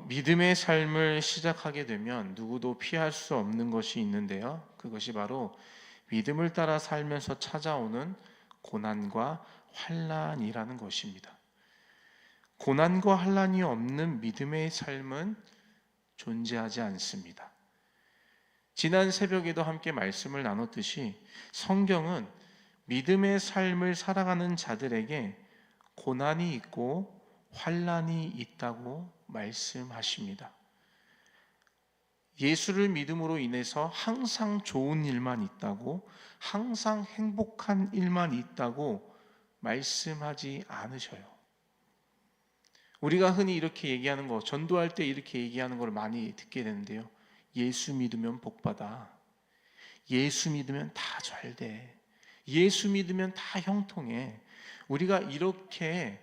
믿음의 삶을 시작하게 되면 누구도 피할 수 없는 것이 있는데요. 그것이 바로 믿음을 따라 살면서 찾아오는 고난과 환난이라는 것입니다. 고난과 환난이 없는 믿음의 삶은 존재하지 않습니다. 지난 새벽에도 함께 말씀을 나눴듯이 성경은 믿음의 삶을 살아가는 자들에게 고난이 있고 환난이 있다고 말씀하십니다. 예수를 믿음으로 인해서 항상 좋은 일만 있다고, 항상 행복한 일만 있다고 말씀하지 않으셔요. 우리가 흔히 이렇게 얘기하는 거, 전도할 때 이렇게 얘기하는 걸 많이 듣게 되는데요. 예수 믿으면 복받아. 예수 믿으면 다 잘 돼. 예수 믿으면 다 형통해. 우리가 이렇게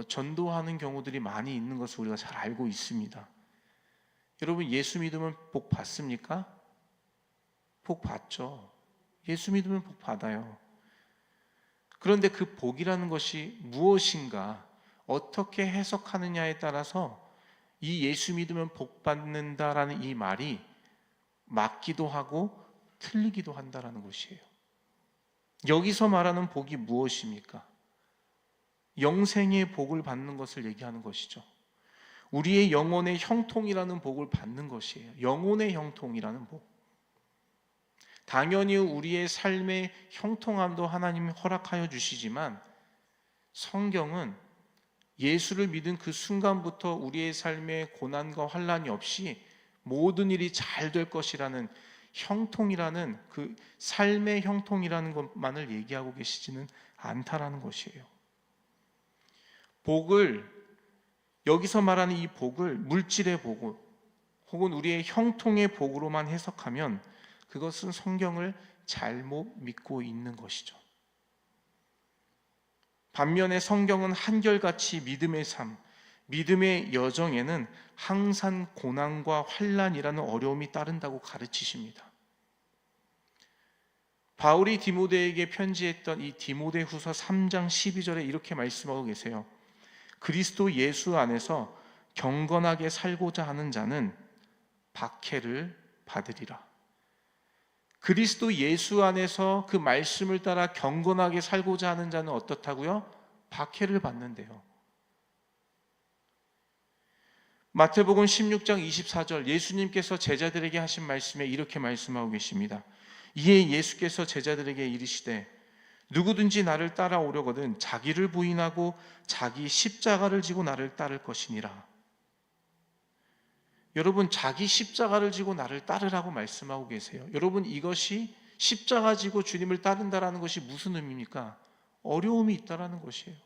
전도하는 경우들이 많이 있는 것을 우리가 잘 알고 있습니다. 여러분, 예수 믿으면 복 받습니까? 복 받죠. 예수 믿으면 복 받아요. 그런데 그 복이라는 것이 무엇인가, 어떻게 해석하느냐에 따라서 이 예수 믿으면 복 받는다라는 이 말이 맞기도 하고 틀리기도 한다라는 것이에요. 여기서 말하는 복이 무엇입니까? 영생의 복을 받는 것을 얘기하는 것이죠. 우리의 영혼의 형통이라는 복을 받는 것이에요. 영혼의 형통이라는 복. 당연히 우리의 삶의 형통함도 하나님이 허락하여 주시지만 성경은 예수를 믿은 그 순간부터 우리의 삶에 고난과 환난이 없이 모든 일이 잘 될 것이라는 형통이라는, 그 삶의 형통이라는 것만을 얘기하고 계시지는 않다라는 것이에요. 복을, 여기서 말하는 이 복을 물질의 복 혹은 우리의 형통의 복으로만 해석하면 그것은 성경을 잘못 믿고 있는 것이죠. 반면에 성경은 한결같이 믿음의 삶, 믿음의 여정에는 항상 고난과 환난이라는 어려움이 따른다고 가르치십니다. 바울이 디모데에게 편지했던 이 디모데후서 3장 12절에 이렇게 말씀하고 계세요. 그리스도 예수 안에서 경건하게 살고자 하는 자는 박해를 받으리라. 그리스도 예수 안에서 그 말씀을 따라 경건하게 살고자 하는 자는 어떻다고요? 박해를 받는데요. 마태복음 16장 24절, 예수님께서 제자들에게 하신 말씀에 이렇게 말씀하고 계십니다. 이에 예수께서 제자들에게 이르시되 누구든지 나를 따라오려거든 자기를 부인하고 자기 십자가를 지고 나를 따를 것이니라. 여러분, 자기 십자가를 지고 나를 따르라고 말씀하고 계세요. 여러분, 이것이 십자가 지고 주님을 따른다라는 것이 무슨 의미입니까? 어려움이 있다라는 것이에요.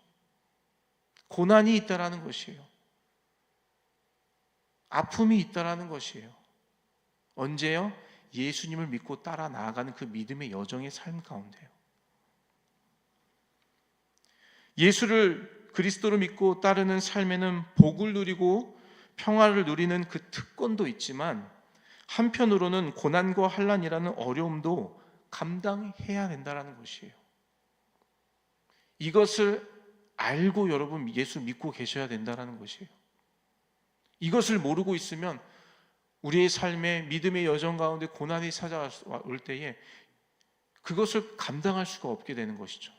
고난이 있다라는 것이에요. 아픔이 있다라는 것이에요. 언제요? 예수님을 믿고 따라 나아가는 그 믿음의 여정의 삶 가운데요. 예수를, 그리스도를 믿고 따르는 삶에는 복을 누리고 평화를 누리는 그 특권도 있지만 한편으로는 고난과 환난이라는 어려움도 감당해야 된다는 것이에요. 이것을 알고 여러분 예수 믿고 계셔야 된다는 것이에요. 이것을 모르고 있으면 우리의 삶에 믿음의 여정 가운데 고난이 찾아올 때에 그것을 감당할 수가 없게 되는 것이죠.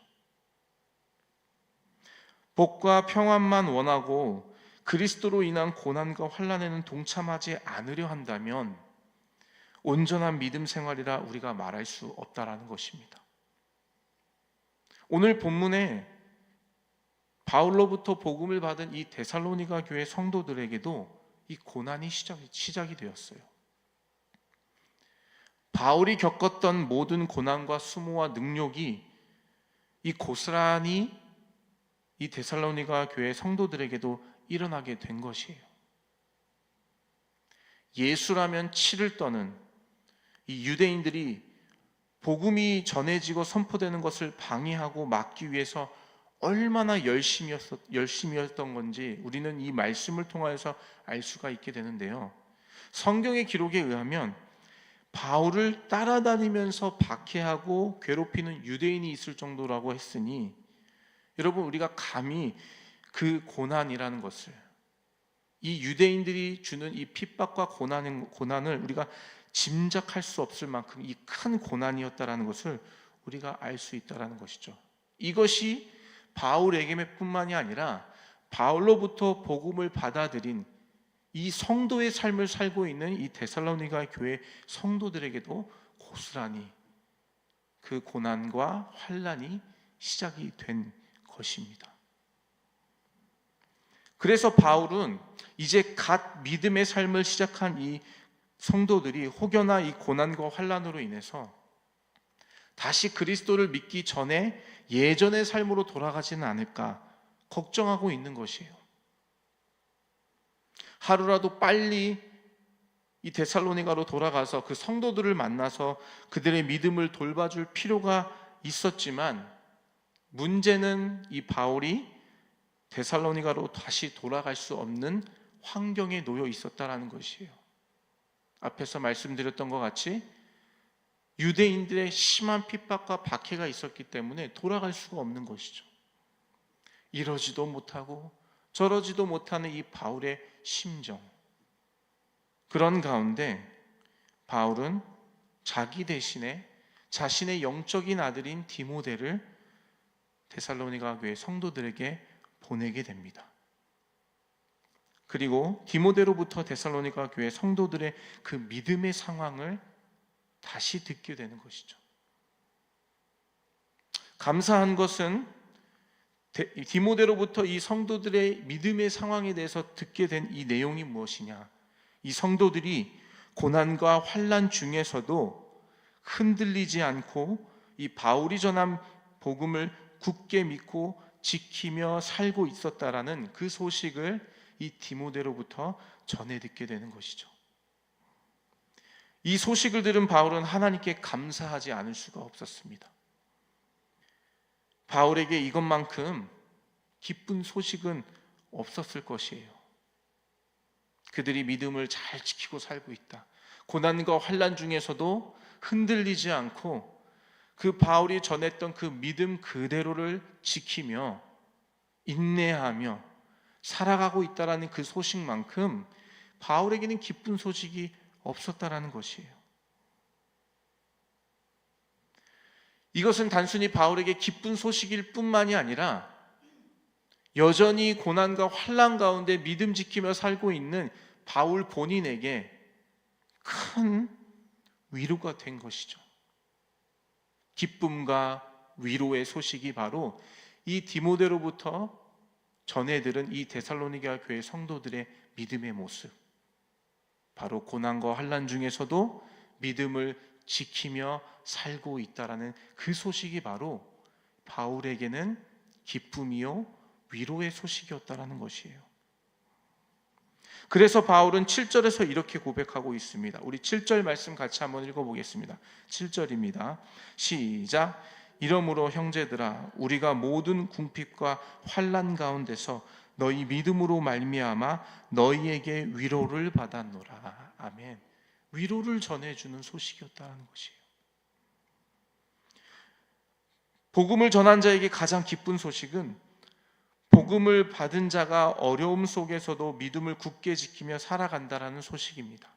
복과 평안만 원하고 그리스도로 인한 고난과 환난에는 동참하지 않으려 한다면 온전한 믿음 생활이라 우리가 말할 수 없다라는 것입니다. 오늘 본문에 바울로부터 복음을 받은 이 데살로니가 교회 성도들에게도 이 고난이 시작이 되었어요. 바울이 겪었던 모든 고난과 수모와 능력이 이 고스란히 이 데살로니가 교회 성도들에게도 일어나게 된 것이에요. 예수라면 치를 떠는 이 유대인들이 복음이 전해지고 선포되는 것을 방해하고 막기 위해서 얼마나 열심이었던 건지 우리는 이 말씀을 통하여서 알 수가 있게 되는데요. 성경의 기록에 의하면 바울을 따라다니면서 박해하고 괴롭히는 유대인이 있을 정도라고 했으니 여러분, 우리가 감히 그 고난이라는 것을, 이 유대인들이 주는 이 핍박과 고난을 우리가 짐작할 수 없을 만큼 이 큰 고난이었다라는 것을 우리가 알 수 있다라는 것이죠. 이것이 바울에게뿐만이 아니라 바울로부터 복음을 받아들인 이 성도의 삶을 살고 있는 이 데살로니가 교회 성도들에게도 고스란히 그 고난과 환난이 시작이 된 것입니다. 그래서 바울은 이제 갓 믿음의 삶을 시작한 이 성도들이 혹여나 이 고난과 환난으로 인해서 다시 그리스도를 믿기 전에 예전의 삶으로 돌아가지는 않을까 걱정하고 있는 것이에요. 하루라도 빨리 이 데살로니가로 돌아가서 그 성도들을 만나서 그들의 믿음을 돌봐줄 필요가 있었지만, 문제는 이 바울이 데살로니가로 다시 돌아갈 수 없는 환경에 놓여 있었다라는 것이에요. 앞에서 말씀드렸던 것 같이 유대인들의 심한 핍박과 박해가 있었기 때문에 돌아갈 수가 없는 것이죠. 이러지도 못하고 저러지도 못하는 이 바울의 심정, 그런 가운데 바울은 자기 대신에 자신의 영적인 아들인 디모데를 데살로니가 교회 성도들에게 보내게 됩니다. 그리고 디모데로부터 데살로니가 교회 성도들의 그 믿음의 상황을 다시 듣게 되는 것이죠. 감사한 것은 디모데로부터 이 성도들의 믿음의 상황에 대해서 듣게 된 이 내용이 무엇이냐? 이 성도들이 고난과 환난 중에서도 흔들리지 않고 이 바울이 전한 복음을 굳게 믿고 지키며 살고 있었다라는 그 소식을 이 디모데로부터 전해 듣게 되는 것이죠. 이 소식을 들은 바울은 하나님께 감사하지 않을 수가 없었습니다. 바울에게 이것만큼 기쁜 소식은 없었을 것이에요. 그들이 믿음을 잘 지키고 살고 있다. 고난과 환난 중에서도 흔들리지 않고 그 바울이 전했던 그 믿음 그대로를 지키며 인내하며 살아가고 있다라는 그 소식만큼 바울에게는 기쁜 소식이 없었다라는 것이에요. 이것은 단순히 바울에게 기쁜 소식일 뿐만이 아니라 여전히 고난과 환난 가운데 믿음 지키며 살고 있는 바울 본인에게 큰 위로가 된 것이죠. 기쁨과 위로의 소식이 바로 이 디모데로부터 전해들은 이 데살로니가 교회 성도들의 믿음의 모습, 바로 고난과 환난 중에서도 믿음을 지키며 살고 있다라는 그 소식이 바로 바울에게는 기쁨이요 위로의 소식이었다라는 것이에요. 그래서 바울은 7절에서 이렇게 고백하고 있습니다. 우리 7절 말씀 같이 한번 읽어보겠습니다. 7절입니다. 시작. 이러므로 형제들아, 우리가 모든 궁핍과 환난 가운데서 너희 믿음으로 말미암아 너희에게 위로를 받았노라. 아멘. 위로를 전해주는 소식이었다는 것이에요. 복음을 전한 자에게 가장 기쁜 소식은 복음을 받은 자가 어려움 속에서도 믿음을 굳게 지키며 살아간다라는 소식입니다.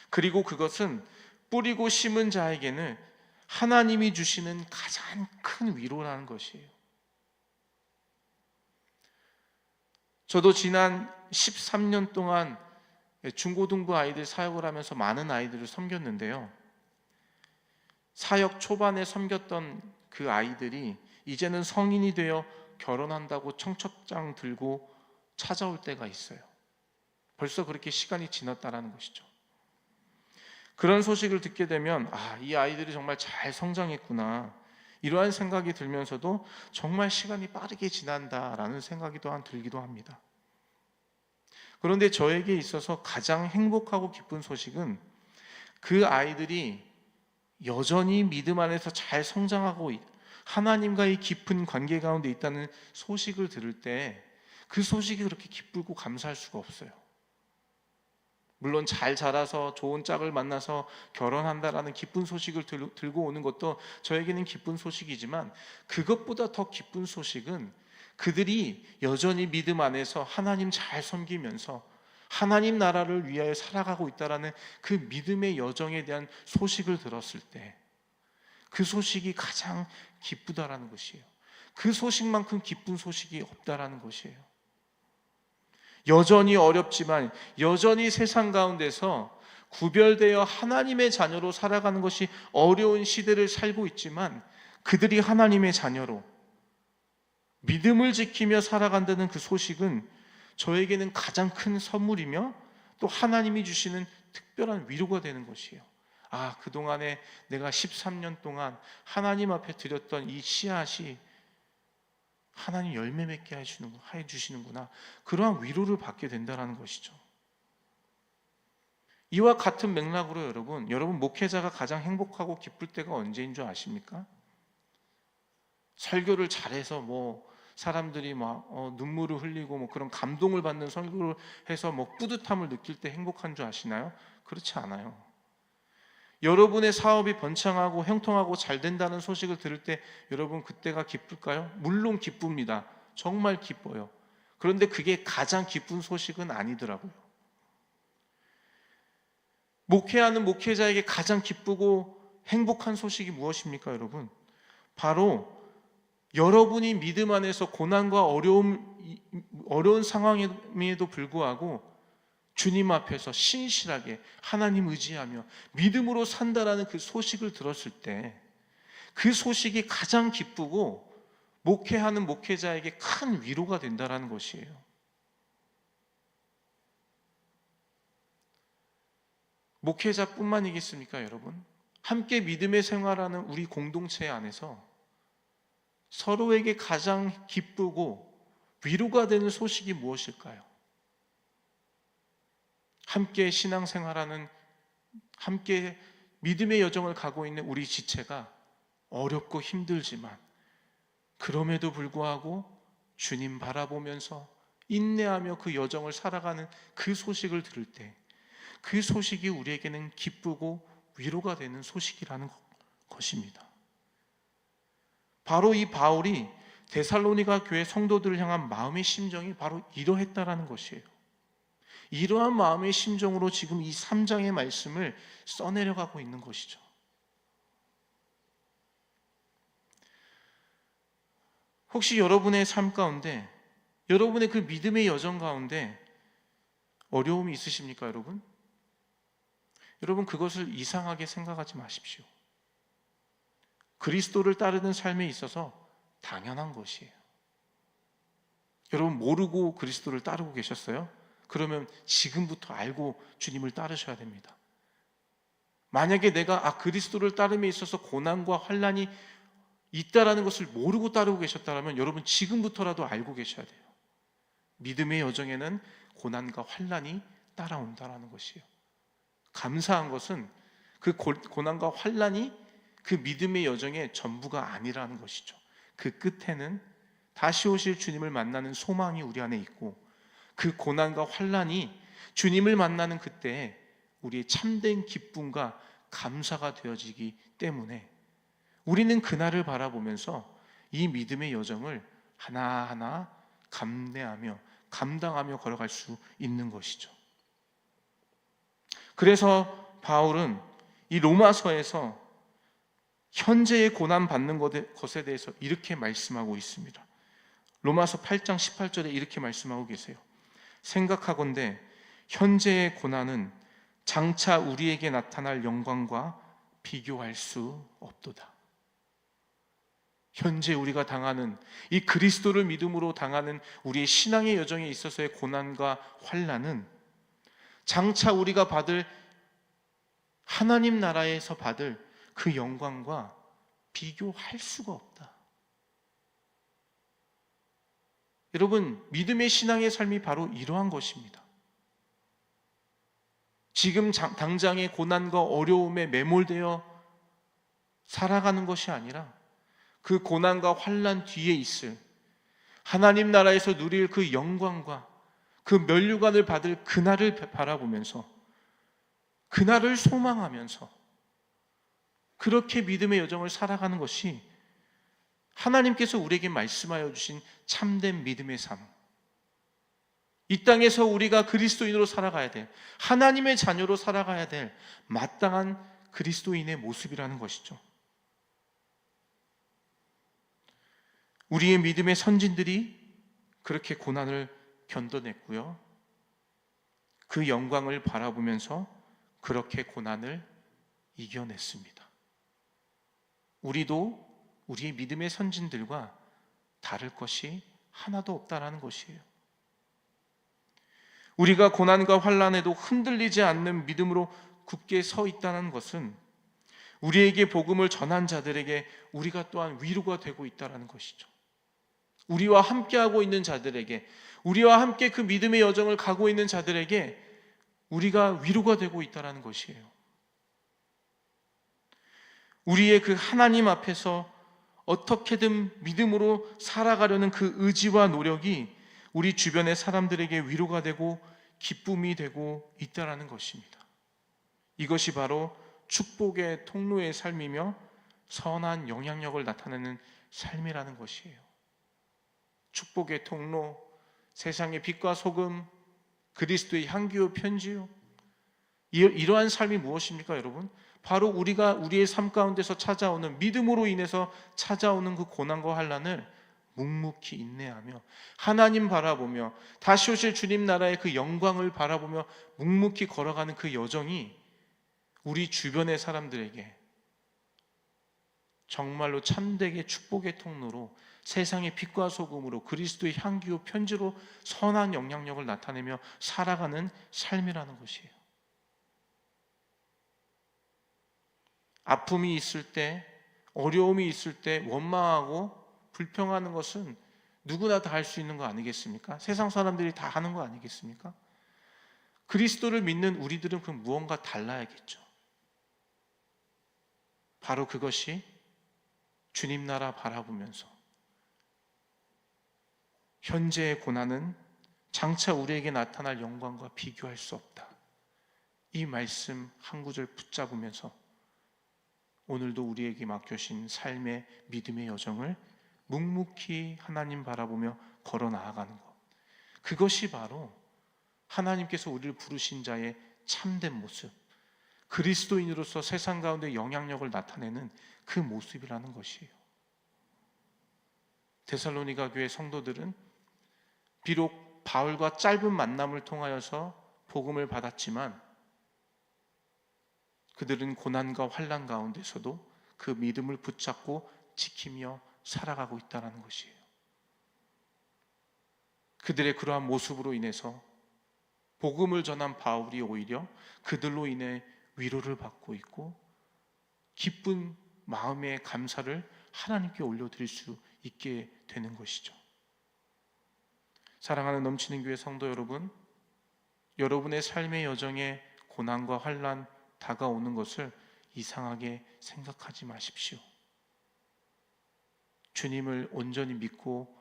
그리고 그것은 뿌리고 심은 자에게는 하나님이 주시는 가장 큰 위로라는 것이에요. 저도 지난 13년 동안 중고등부 아이들 사역을 하면서 많은 아이들을 섬겼는데요. 사역 초반에 섬겼던 그 아이들이 이제는 성인이 되어 결혼한다고 청첩장 들고 찾아올 때가 있어요. 벌써 그렇게 시간이 지났다라는 것이죠. 그런 소식을 듣게 되면 이 아이들이 정말 잘 성장했구나, 이러한 생각이 들면서도 정말 시간이 빠르게 지난다라는 생각이 또한 들기도 합니다. 그런데 저에게 있어서 가장 행복하고 기쁜 소식은 그 아이들이 여전히 믿음 안에서 잘 성장하고 하나님과의 깊은 관계 가운데 있다는 소식을 들을 때 그 소식이 그렇게 기쁘고 감사할 수가 없어요. 물론 잘 자라서 좋은 짝을 만나서 결혼한다라는 기쁜 소식을 들고 오는 것도 저에게는 기쁜 소식이지만, 그것보다 더 기쁜 소식은 그들이 여전히 믿음 안에서 하나님 잘 섬기면서 하나님 나라를 위하여 살아가고 있다라는 그 믿음의 여정에 대한 소식을 들었을 때 그 소식이 가장 기쁘다라는 것이에요. 그 소식만큼 기쁜 소식이 없다라는 것이에요. 여전히 어렵지만 여전히 세상 가운데서 구별되어 하나님의 자녀로 살아가는 것이 어려운 시대를 살고 있지만 그들이 하나님의 자녀로 믿음을 지키며 살아간다는 그 소식은 저에게는 가장 큰 선물이며 또 하나님이 주시는 특별한 위로가 되는 것이에요. 아, 그동안에 내가 13년 동안 하나님 앞에 드렸던 이 씨앗이 하나님 열매 맺게 해주시는구나. 그러한 위로를 받게 된다는 것이죠. 이와 같은 맥락으로 여러분 목회자가 가장 행복하고 기쁠 때가 언제인 줄 아십니까? 설교를 잘해서 사람들이 눈물을 흘리고 그런 감동을 받는 설교를 해서 뿌듯함을 느낄 때 행복한 줄 아시나요? 그렇지 않아요. 여러분의 사업이 번창하고 형통하고 잘 된다는 소식을 들을 때 여러분 그때가 기쁠까요? 물론 기쁩니다. 정말 기뻐요. 그런데 그게 가장 기쁜 소식은 아니더라고요. 목회하는 목회자에게 가장 기쁘고 행복한 소식이 무엇입니까, 여러분? 바로 여러분이 믿음 안에서 고난과 어려운 상황임에도 불구하고 주님 앞에서 신실하게 하나님 의지하며 믿음으로 산다라는 그 소식을 들었을 때 그 소식이 가장 기쁘고 목회하는 목회자에게 큰 위로가 된다라는 것이에요. 목회자뿐만이겠습니까, 여러분? 함께 믿음의 생활하는 우리 공동체 안에서 서로에게 가장 기쁘고 위로가 되는 소식이 무엇일까요? 함께 신앙생활하는, 함께 믿음의 여정을 가고 있는 우리 지체가 어렵고 힘들지만 그럼에도 불구하고 주님 바라보면서 인내하며 그 여정을 살아가는 그 소식을 들을 때 그 소식이 우리에게는 기쁘고 위로가 되는 소식이라는 것입니다. 바로 이 바울이 데살로니가 교회 성도들을 향한 마음의 심정이 바로 이러했다라는 것이에요. 이러한 마음의 심정으로 지금 이 3장의 말씀을 써내려가고 있는 것이죠. 혹시 여러분의 삶 가운데, 여러분의 그 믿음의 여정 가운데 어려움이 있으십니까, 여러분? 여러분, 그것을 이상하게 생각하지 마십시오. 그리스도를 따르는 삶에 있어서 당연한 것이에요. 여러분, 모르고 그리스도를 따르고 계셨어요? 그러면 지금부터 알고 주님을 따르셔야 됩니다. 만약에 내가 그리스도를 따름에 있어서 고난과 환난이 있다라는 것을 모르고 따르고 계셨다면 여러분 지금부터라도 알고 계셔야 돼요. 믿음의 여정에는 고난과 환난이 따라온다라는 것이에요. 감사한 것은 그 고난과 환난이 그 믿음의 여정의 전부가 아니라는 것이죠. 그 끝에는 다시 오실 주님을 만나는 소망이 우리 안에 있고 그 고난과 환난이 주님을 만나는 그때에 우리의 참된 기쁨과 감사가 되어지기 때문에 우리는 그날을 바라보면서 이 믿음의 여정을 하나하나 감내하며 감당하며 걸어갈 수 있는 것이죠. 그래서 바울은 이 로마서에서 현재의 고난 받는 것에 대해서 이렇게 말씀하고 있습니다. 로마서 8장 18절에 이렇게 말씀하고 계세요. 생각하건대 현재의 고난은 장차 우리에게 나타날 영광과 비교할 수 없도다. 현재 우리가 당하는 이 그리스도를 믿음으로 당하는 우리의 신앙의 여정에 있어서의 고난과 환난은 장차 우리가 받을 하나님 나라에서 받을 그 영광과 비교할 수가 없다. 여러분, 믿음의 신앙의 삶이 바로 이러한 것입니다. 지금 당장의 고난과 어려움에 매몰되어 살아가는 것이 아니라 그 고난과 환난 뒤에 있을 하나님 나라에서 누릴 그 영광과 그 면류관을 받을 그날을 바라보면서 그날을 소망하면서 그렇게 믿음의 여정을 살아가는 것이 하나님께서 우리에게 말씀하여 주신 참된 믿음의 삶, 이 땅에서 우리가 그리스도인으로 살아가야 될, 하나님의 자녀로 살아가야 될 마땅한 그리스도인의 모습이라는 것이죠. 우리의 믿음의 선진들이 그렇게 고난을 견뎌냈고요, 그 영광을 바라보면서 그렇게 고난을 이겨냈습니다. 우리도 우리의 믿음의 선진들과 다를 것이 하나도 없다라는 것이에요. 우리가 고난과 환난에도 흔들리지 않는 믿음으로 굳게 서 있다는 것은 우리에게 복음을 전한 자들에게 우리가 또한 위로가 되고 있다는 것이죠. 우리와 함께하고 있는 자들에게, 우리와 함께 그 믿음의 여정을 가고 있는 자들에게 우리가 위로가 되고 있다는 것이에요. 우리의 그 하나님 앞에서 어떻게든 믿음으로 살아가려는 그 의지와 노력이 우리 주변의 사람들에게 위로가 되고 기쁨이 되고 있다는 것입니다. 이것이 바로 축복의 통로의 삶이며 선한 영향력을 나타내는 삶이라는 것이에요. 축복의 통로, 세상의 빛과 소금, 그리스도의 향기요 편지요. 이러한 삶이 무엇입니까, 여러분? 바로 우리가 우리의 삶 가운데서 찾아오는, 믿음으로 인해서 찾아오는 그 고난과 환난을 묵묵히 인내하며 하나님 바라보며 다시 오실 주님 나라의 그 영광을 바라보며 묵묵히 걸어가는 그 여정이 우리 주변의 사람들에게 정말로 참되게 축복의 통로로, 세상의 빛과 소금으로, 그리스도의 향기요 편지로 선한 영향력을 나타내며 살아가는 삶이라는 것이에요. 아픔이 있을 때, 어려움이 있을 때 원망하고 불평하는 것은 누구나 다 할 수 있는 거 아니겠습니까? 세상 사람들이 다 하는 거 아니겠습니까? 그리스도를 믿는 우리들은 그 무언가 달라야겠죠. 바로 그것이 주님 나라 바라보면서 현재의 고난은 장차 우리에게 나타날 영광과 비교할 수 없다, 이 말씀 한 구절 붙잡으면서 오늘도 우리에게 맡겨진 삶의 믿음의 여정을 묵묵히 하나님 바라보며 걸어 나아가는 것, 그것이 바로 하나님께서 우리를 부르신 자의 참된 모습, 그리스도인으로서 세상 가운데 영향력을 나타내는 그 모습이라는 것이에요. 데살로니가 교회 성도들은 비록 바울과 짧은 만남을 통하여서 복음을 받았지만 그들은 고난과 환난 가운데서도 그 믿음을 붙잡고 지키며 살아가고 있다는 것이에요. 그들의 그러한 모습으로 인해서 복음을 전한 바울이 오히려 그들로 인해 위로를 받고 있고 기쁜 마음의 감사를 하나님께 올려드릴 수 있게 되는 것이죠. 사랑하는 넘치는 교회 성도 여러분, 여러분의 삶의 여정에 고난과 환난 다가오는 것을 이상하게 생각하지 마십시오. 주님을 온전히 믿고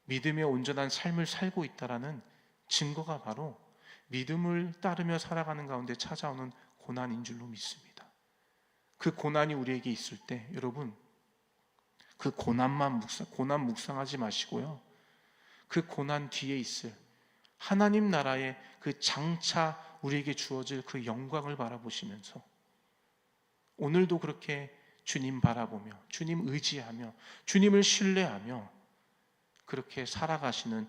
믿음의 온전한 삶을 살고 있다라는 증거가 바로 믿음을 따르며 살아가는 가운데 찾아오는 고난인 줄로 믿습니다. 그 고난이 우리에게 있을 때 여러분, 그 고난 묵상하지 마시고요, 그 고난 뒤에 있을 하나님 나라의 그 장차 우리에게 주어질 그 영광을 바라보시면서 오늘도 그렇게 주님 바라보며 주님 의지하며 주님을 신뢰하며 그렇게 살아가시는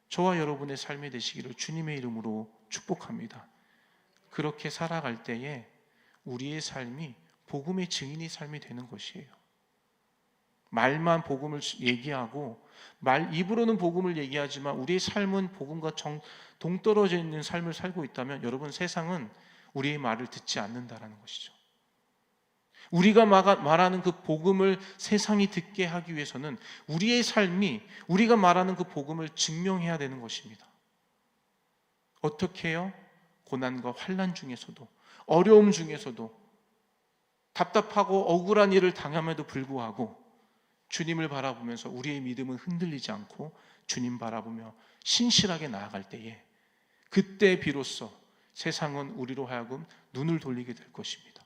저와 여러분의 삶이 되시기를 주님의 이름으로 축복합니다. 그렇게 살아갈 때에 우리의 삶이 복음의 증인의 삶이 되는 것이에요. 말만 복음을 얘기하고 입으로는 복음을 얘기하지만 우리의 삶은 복음과 동떨어져 있는 삶을 살고 있다면 여러분, 세상은 우리의 말을 듣지 않는다라는 것이죠. 우리가 말하는 그 복음을 세상이 듣게 하기 위해서는 우리의 삶이 우리가 말하는 그 복음을 증명해야 되는 것입니다. 어떻게 해요? 고난과 환난 중에서도, 어려움 중에서도, 답답하고 억울한 일을 당함에도 불구하고 주님을 바라보면서 우리의 믿음은 흔들리지 않고 주님 바라보며 신실하게 나아갈 때에 그때 비로소 세상은 우리로 하여금 눈을 돌리게 될 것입니다.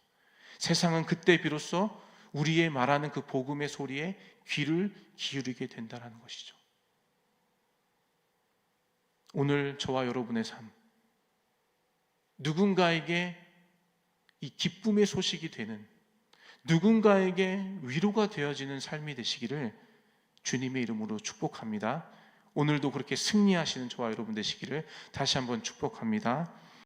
세상은 그때 비로소 우리의 말하는 그 복음의 소리에 귀를 기울이게 된다는 것이죠. 오늘 저와 여러분의 삶, 누군가에게 이 기쁨의 소식이 되는, 누군가에게 위로가 되어지는 삶이 되시기를 주님의 이름으로 축복합니다. 오늘도 그렇게 승리하시는 저와 여러분 되시기를 다시 한번 축복합니다.